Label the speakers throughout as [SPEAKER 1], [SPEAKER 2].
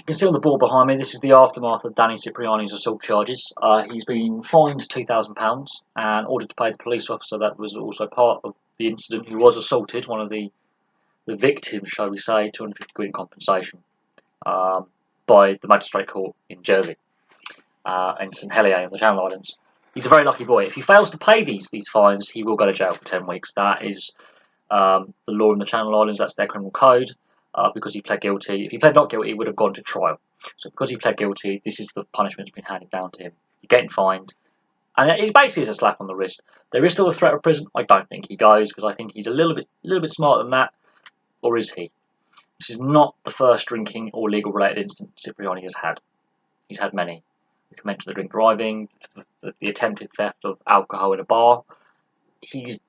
[SPEAKER 1] can see on the board behind me, this is the aftermath of Danny Cipriani's assault charges. He's been fined £2,000 and ordered to pay the police officer that was also part of the incident, who was assaulted, one of the victims, shall we say, £250 in compensation by the magistrate court in Jersey, in St Helier on the Channel Islands. He's a very lucky boy. If he fails to pay these fines, he will go to jail for 10 weeks. That is the law in the Channel Islands. That's their criminal code. Because he pled guilty. If he pled not guilty, he would have gone to trial. So because he pled guilty, this is the punishment that's been handed down to him. He's getting fined. And it basically is a slap on the wrist. There is still a threat of prison. I don't think he goes, because I think he's a little bit smarter than that. Or is he? This is not the first drinking or legal related incident Cipriani has had. He's had many. We can mention the drink driving, the attempted theft of alcohol in a bar. He's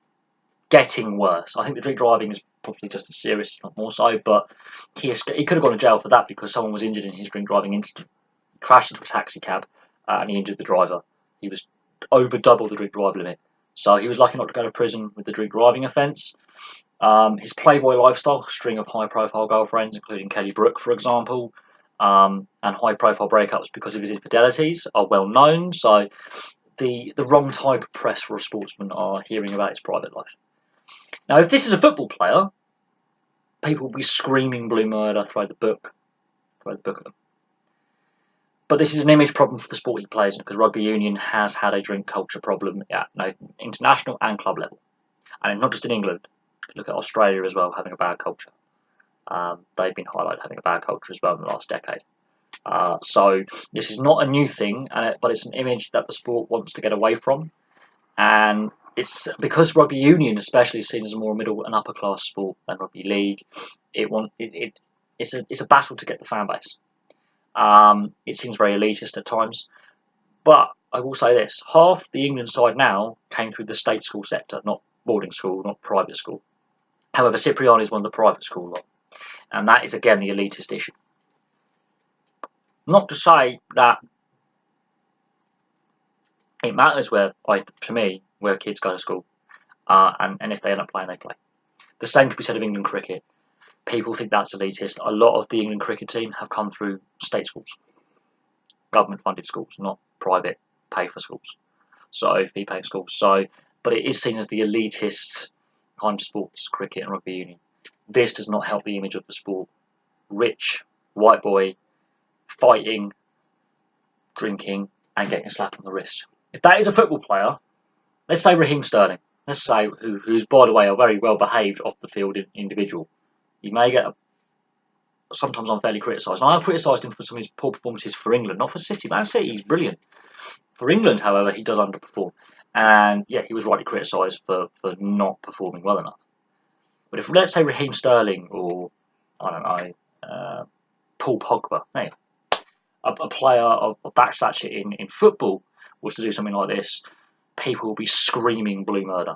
[SPEAKER 1] getting worse. I think the drink driving is probably just as serious, if not more so, but he could have gone to jail for that because someone was injured in his drink driving incident. He crashed into a taxi cab and he injured the driver. He was over double the drink drive limit. So he was lucky not to go to prison with the drink driving offence. His playboy lifestyle, a string of high profile girlfriends, including Kelly Brook, for example, and high profile breakups because of his infidelities are well known. So the wrong type of press for a sportsman are hearing about his private life. Now, if this is a football player, people will be screaming blue murder, throw the book at them. But this is an image problem for the sport he plays in, because Rugby Union has had a drink culture problem at international and club level. And not just in England. Look at Australia as well, having a bad culture. They've been highlighted having a bad culture as well in the last decade. So this is not a new thing, but it's an image that the sport wants to get away from. And it's because Rugby Union especially is seen as a more middle and upper class sport than Rugby League. It's a battle to get the fan base. It seems very elitist at times. But I will say this, half the England side now came through the state school sector, not boarding school, not private school. However, Cipriani is one of the private school lot. And that is again the elitist issue. Not to say that it matters to me, where kids go to school, and if they end up playing, they play. The same could be said of England cricket. People think that's elitist. A lot of the England cricket team have come through state schools, government-funded schools, not private pay-for schools. So fee-paying schools. But it is seen as the elitist kind of sports, cricket and Rugby Union. This does not help the image of the sport. Rich, white boy, fighting, drinking, and getting a slap on the wrist. If that is a football player, let's say Raheem Sterling, let's say who's, by the way, a very well-behaved off-the-field individual. He may get sometimes unfairly criticised. And I have criticised him for some of his poor performances for England, not for City. Man City, he's brilliant. For England, however, he does underperform. And yeah, he was rightly criticised for not performing well enough. But if, let's say, Raheem Sterling or, I don't know, Paul Pogba, a player of that stature in football was to do something like this, people will be screaming blue murder.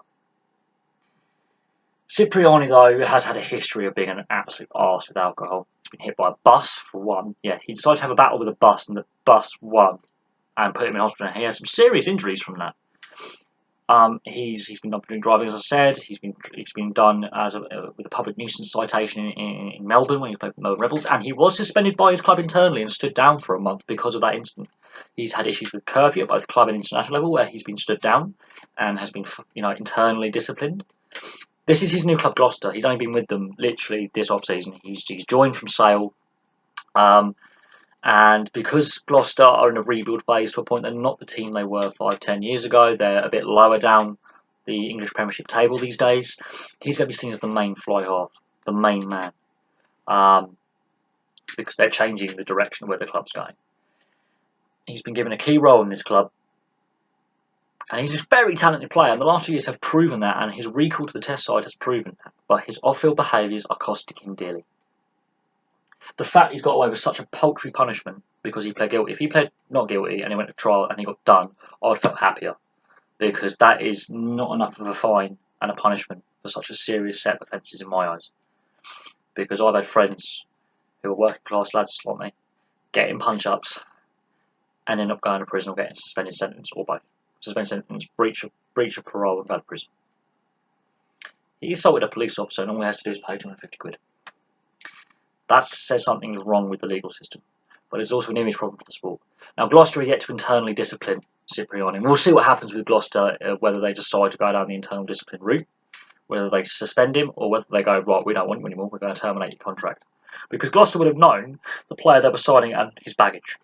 [SPEAKER 1] Cipriani, though, has had a history of being an absolute arse with alcohol. He's been hit by a bus, for one. Yeah, he decided to have a battle with a bus, and the bus won and put him in hospital. He had some serious injuries from that. He's been done for drink driving, as I said. He's been done with a public nuisance citation in Melbourne when he played for the Melbourne Rebels, and he was suspended by his club internally and stood down for a month because of that incident. He's had issues with curfew at both club and international level, where he's been stood down and has been, internally disciplined. This is his new club, Gloucester. He's only been with them literally this off-season. He's joined from Sale. And because Gloucester are in a rebuild phase to a point they're not the team they were 5-10 years ago, they're a bit lower down the English Premiership table these days, he's going to be seen as the main fly-half, the main man, because they're changing the direction of where the club's going. He's been given a key role in this club, and he's a very talented player, and the last 2 years have proven that, and his recall to the Test side has proven that, but his off-field behaviours are costing him dearly. The fact he's got away with such a paltry punishment because he pled guilty. If he pled not guilty and he went to trial and he got done, I'd have felt happier, because that is not enough of a fine and a punishment for such a serious set of offences in my eyes. Because I've had friends who are working class lads like me, getting punch-ups and end up going to prison or getting a suspended sentence, or both. Suspended sentence, breach of parole, and go to prison. He assaulted a police officer and all he has to do is pay £250. That says something's wrong with the legal system. but it's also an image problem for the sport. Now, Gloucester are yet to internally discipline Cipriani, and we'll see what happens with Gloucester, whether they decide to go down the internal discipline route, whether they suspend him, or whether they go, right, we don't want you anymore, we're going to terminate your contract. Because Gloucester would have known the player they were signing and his baggage.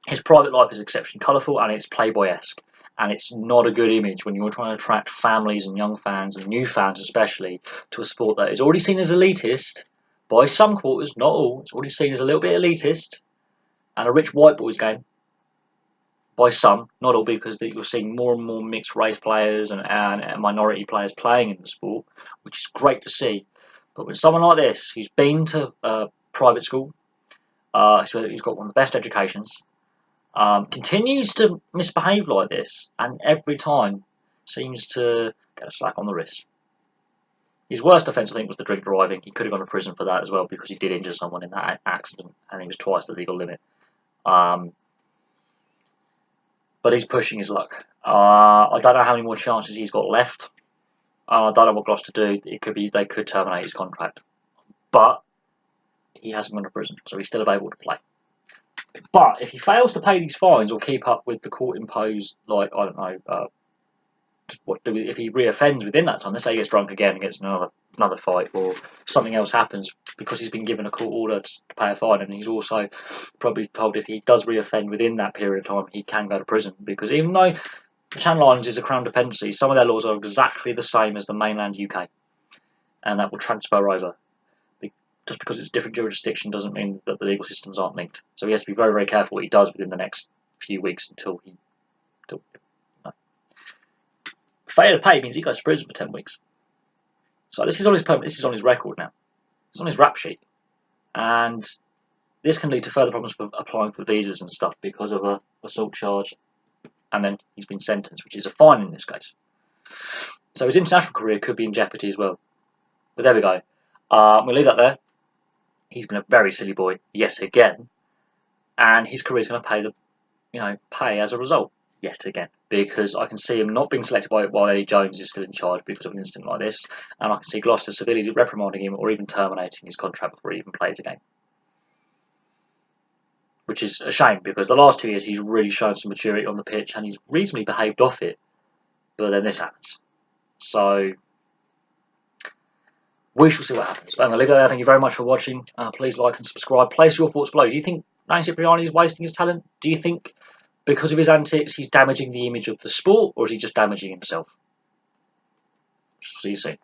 [SPEAKER 1] His private life is exceptionally colourful and it's Playboy-esque. And it's not a good image when you're trying to attract families and young fans and new fans especially to a sport that is already seen as elitist by some quarters, not all. It's already seen as a little bit elitist and a rich white boys game by some, not all, because you're seeing more and more mixed race players and minority players playing in the sport, which is great to see. But when someone like this, who's been to private school, so he's got one of the best educations, continues to misbehave like this, and every time seems to get a slap on the wrist. His worst offence, I think, was the drink driving. He could have gone to prison for that as well, because he did injure someone in that accident, and he was twice the legal limit. But he's pushing his luck. I don't know how many more chances he's got left. I don't know what Gloucester do. It could be they could terminate his contract, but he hasn't gone to prison, so he's still available to play. But if he fails to pay these fines or keep up with the court-imposed, like, I don't know, if he reoffends within that time, let's say he gets drunk again and gets another fight, or something else happens because he's been given a court order to pay a fine, and he's also probably told if he does reoffend within that period of time, he can go to prison. Because even though the Channel Islands is a Crown dependency, some of their laws are exactly the same as the mainland UK, and that will transfer over. Just because it's a different jurisdiction doesn't mean that the legal systems aren't linked. So he has to be very, very careful what he does within the next few weeks until failure to pay means he goes to prison for 10 weeks. So this is on his record now. It's on his rap sheet, and this can lead to further problems for applying for visas and stuff because of a assault charge, and then he's been sentenced, which is a fine in this case. So his international career could be in jeopardy as well. But there we go. We'll leave that there. He's been a very silly boy yet again, and his career is going to pay as a result yet again, because I can see him not being selected while Eddie Jones is still in charge because of an incident like this, and I can see Gloucester severely reprimanding him or even terminating his contract before he even plays a game, which is a shame because the last 2 years he's really shown some maturity on the pitch and he's reasonably behaved off it, but then this happens. So we shall see what happens. But I'm going to leave it there. Thank you very much for watching. Please like and subscribe. Place your thoughts below. Do you think Danny Cipriani is wasting his talent? Do you think because of his antics he's damaging the image of the sport, or is he just damaging himself? See you soon.